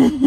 Alright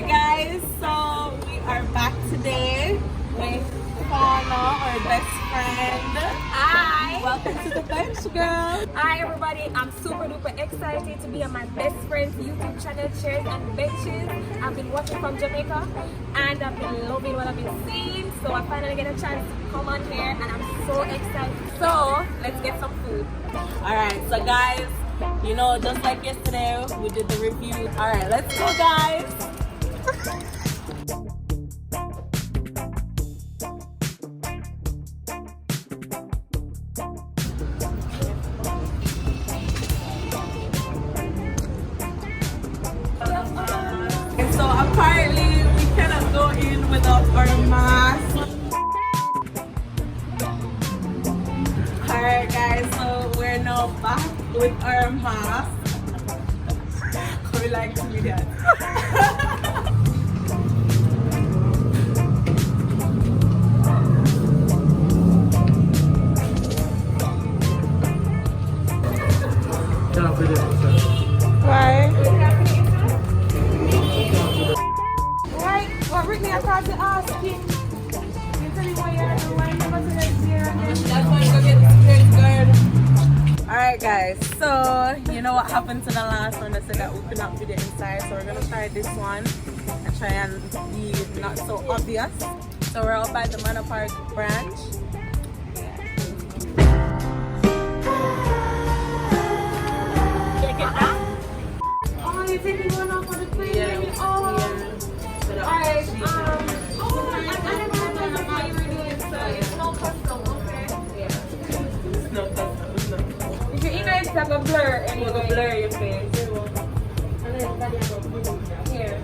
guys, so we are back today with Shaun, our best friend. Hi! Welcome to the bench, girl. Hi everybody, I'm super duper excited to be on my best friend's YouTube channel, Chairs and Benches. I've been watching from Jamaica and I've been loving what I've been seeing. So I finally get a chance to come on here and I'm so excited. So let's get some food. Alright, so guys, you know, just like yesterday, we did the review. Alright, let's go guys. And so apparently we cannot go in without our mask. Alright guys, so we're now back with our mask. We like to do that. Why? Why? What Brittany, I thought you asking. You tell me why you're doing why you never said that here again. That's why you go get the straight guard. Alright guys, so you know what happened to the last one? They said that we could not video inside, so we're gonna try this one and try and be not so obvious. So we're out by the Manor Park branch. Oh, you're taking one off on the plane? Yeah. Oh. Alright, I never know what you were doing, so it's no custom, okay? It's no custom, it's no custom. If your inner is like a blur anyway. We'll blur your face. Here.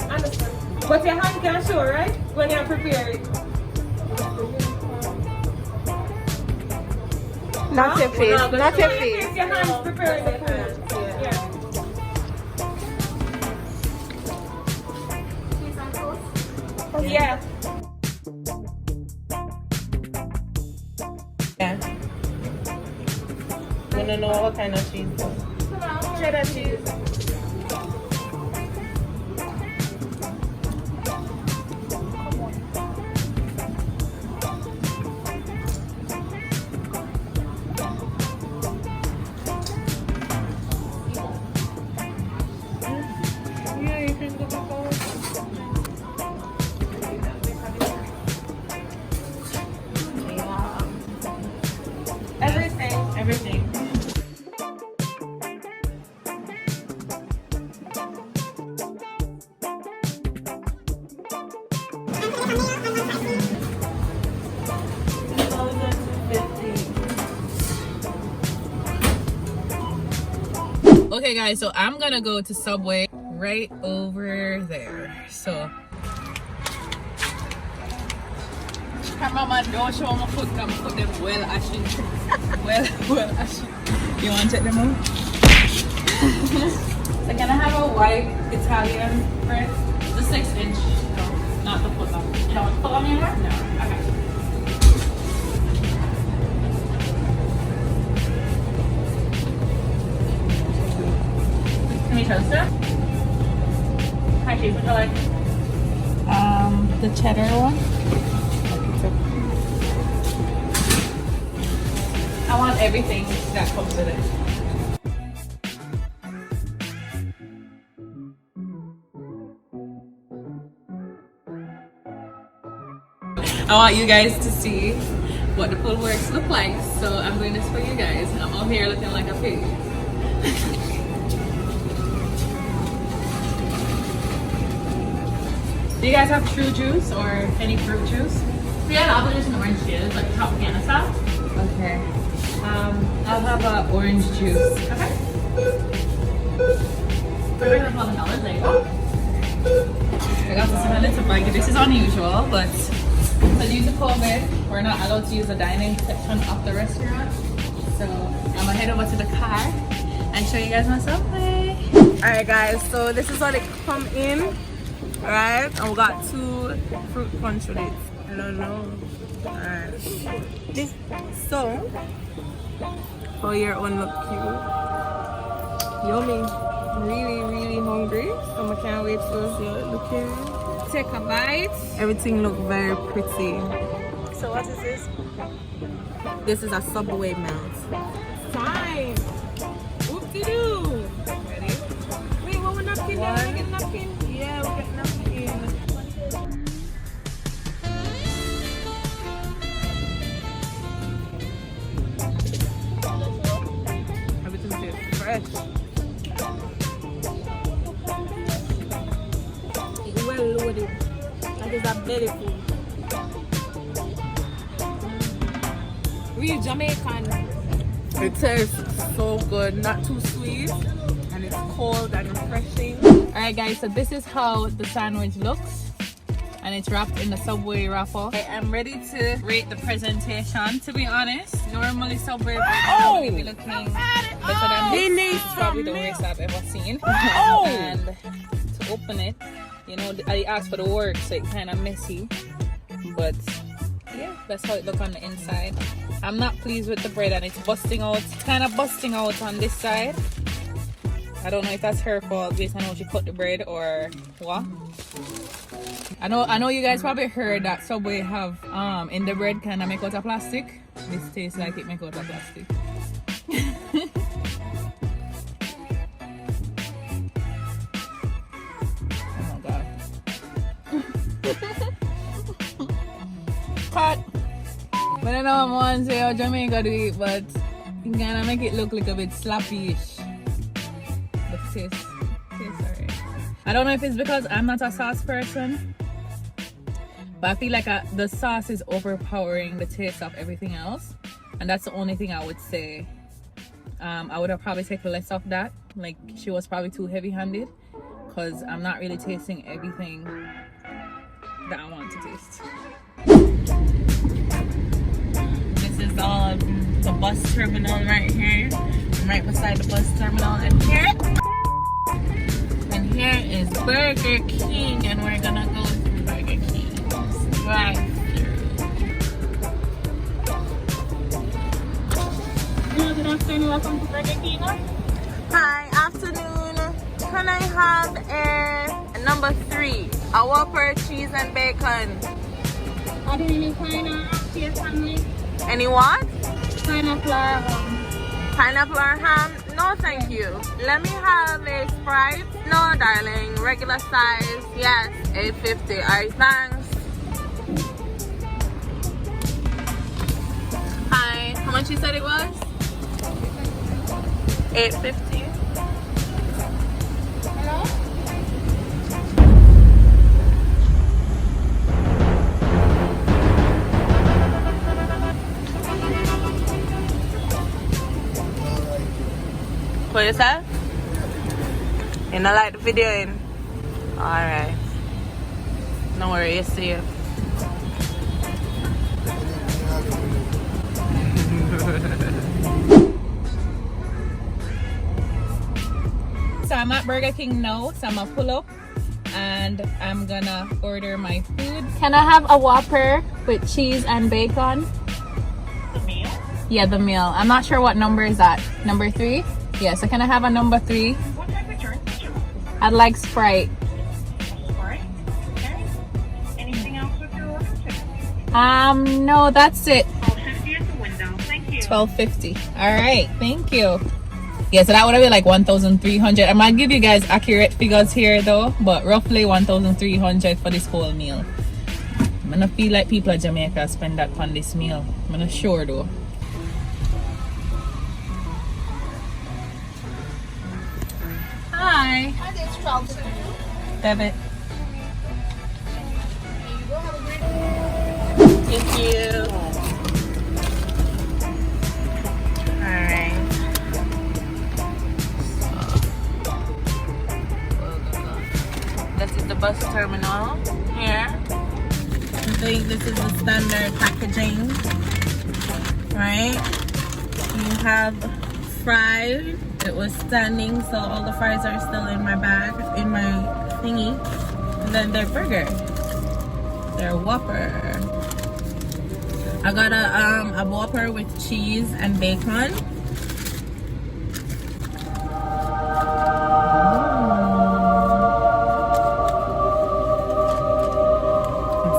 Understand. But your hand can show, right? When you're prepared. Not your face, No, not your Your face. hand's preparing the food. Yeah. Yeah. Yeah. Wanna know what kind of cheese? Cheddar cheese. Yeah, you can go back. Everything. Everything. Okay guys, so I'm gonna go to Subway right over there. So cameraman, don't show my foot, come put them well ashy. well ashy. You want to take them out? So can I have a white Italian bread? The 6-inch, no, not the foot long. You don't want foot long anymore? No. Okay. Can we toast it? Hi, cheese, would you like? The cheddar one. I want everything that comes with it. I want you guys to see what the full works look like, so I'm doing this for you guys. I'm out here looking like a pig. Do you guys have true juice or any fruit juice? Yeah, I'll put some orange juice, like Tropicana stuff. Okay. I'll have a orange juice. Okay. For $11, there you go. I got this in a little bag. This is unusual, but due to COVID, we're not allowed to use the dining section of the restaurant. So I'm gonna head over to the car and show you guys my Subway. Alright guys, so this is what it come in. Right? And we got 2 fruit punch with it. I don't know. Alright. So, oh, your one look cute. Yummy. Really, really hungry. So I can't wait to look here. Take a bite. Everything look very pretty. So what is this? This is a Subway melt. Fine. Whoop-de-doo. Ready? Wait, what we're napkin? Then we get napkin? Yeah, we get napkin. Everything tastes fresh. Well loaded. That is a belly food. Real Jamaican. It tastes so good, not too sweet, and it's cold and refreshing. Alright guys, so this is how the sandwich looks. And it's wrapped in the Subway wrapper. I am ready to rate the presentation, to be honest. Normally Subway would be looking better than this. This is probably the worst I've ever seen. And to open it, you know, I asked for the work, so it's kind of messy. But yeah, that's how it looks on the inside. I'm not pleased with the bread, and it's busting out. It's kind of busting out on this side. I don't know if that's her fault based on how she cut the bread or what. I know you guys probably heard that Subway have in the bread kind of make out of plastic. This tastes like it make out of plastic. Oh my god. Cut. I don't know what I'm say how Jamaica do it, but you kind of make it look like a bit sloppy-ish. But tastes alright. I don't know if it's because I'm not a sauce person, but I feel like the sauce is overpowering the taste of everything else, and that's the only thing I would say. I would have probably taken less of that. Like, she was probably too heavy-handed, because I'm not really tasting everything that I want to taste. This is all the bus terminal right here. I'm right beside the bus terminal, and here is Burger King, and we're gonna go to Burger King. Right. Good afternoon, welcome to Burger King. Hi, afternoon. Can I have a number 3? A Whopper, cheese and bacon. Are there any pineapple to your family? Any what? Pineapple or Pineapple or ham? No, thank you. Let me have a Sprite. No, darling. Regular size. Yes, $8.50. Alright, thanks. Hi. How much you said it was? $8.50. hello? What you said? You not like the video in? Alright. No worry, you see it. So I'm at Burger King now, so I'm gonna pull up and I'm gonna order my food. Can I have a Whopper with cheese and bacon? The meal? Yeah, the meal. I'm not sure what number is that. Number 3? Yeah, so can I have a number 3? What type of drink would you like? I'd like Sprite. Sprite? Okay. Anything else with your order today? No, that's it. 12.50 at the window. Thank you. $12.50. Alright, thank you. Yeah, so that would have been like 1,300. I'm gonna give you guys accurate figures here though, but roughly 1,300 for this whole meal. I'm gonna feel like people at Jamaica spend that on this meal. I'm gonna sure though. Hi. Hi, there's 12. Debit. Thank you. Alright. This is the bus terminal here. I think this is the standard packaging. Right? You have fries. It was standing, so all the fries are still in my bag, in my thingy. And then their burger, their Whopper. I got a Whopper with cheese and bacon. It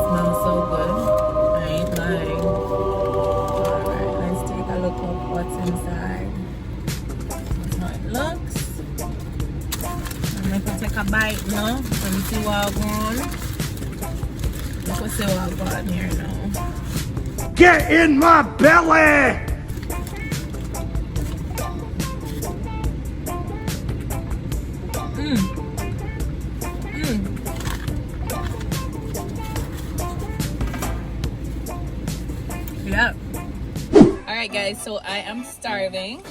smells so good. I ain't lying. Alright, let's take a look at what's inside. That's how it looks. I'm gonna take a bite now and see what's going on. Let's see what's going on here now. Get in my belly! Yeah. Alright guys, so I am starving,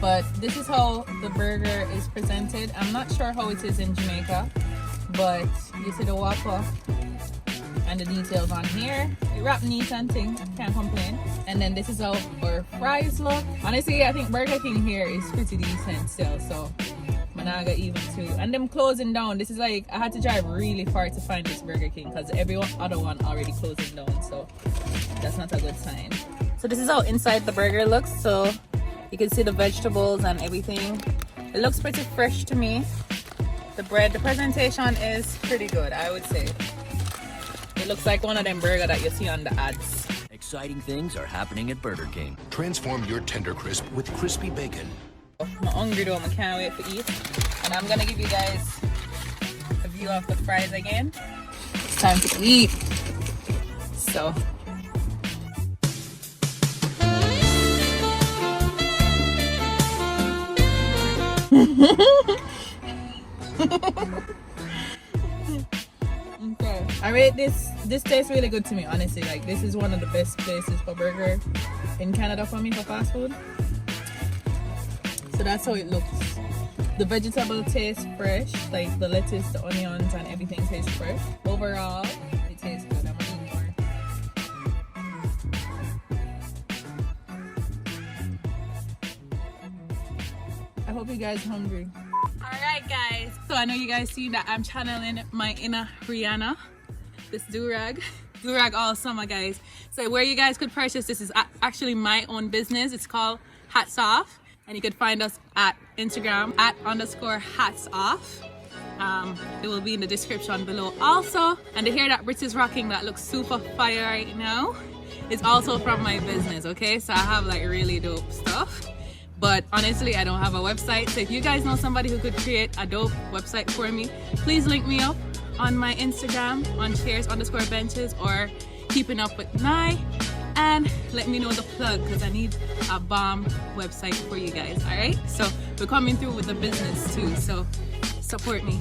but this is how the burger is presented. I'm not sure how it is in Jamaica, but you see the Whopper and the details on here. It wrapped neat and thing, can't complain. And then this is how our fries look. Honestly, I think Burger King here is pretty decent still, so Managa even too. And them closing down. This is like, I had to drive really far to find this Burger King because every other one already closing down, so that's not a good sign. So this is how inside the burger looks. So you can see the vegetables and everything. It looks pretty fresh to me. The bread, the presentation is pretty good, I would say. It looks like one of them burgers that you see on the ads. Exciting things are happening at Burger King. Transform your tender crisp with crispy bacon. I'm hungry though, I can't wait to eat. And I'm gonna give you guys a view of the fries again. It's time to eat. So. Okay. I rate this tastes really good to me, honestly. Like, this is one of the best places for burger in Canada for me for fast food. So that's how it looks. The vegetable tastes fresh, like the lettuce, the onions and everything tastes fresh. Overall, it tastes good. I'm gonna eat more. I hope you guys are hungry. Alright guys, so I know you guys see that I'm channeling my inner Rihanna. This do-rag all summer, guys. So where you guys could purchase this is actually my own business. It's called Hats Off, and you could find us at Instagram @_hatsoff. It will be in the description below also. And the hair that Britts is rocking that looks super fire right now is also from my business, okay? So I have like really dope stuff. But honestly, I don't have a website. So if you guys know somebody who could create a dope website for me, please link me up on my Instagram on chairs_benches or keeping up with Nye, and let me know the plug because I need a bomb website for you guys. All right, so we're coming through with the business too, so support me.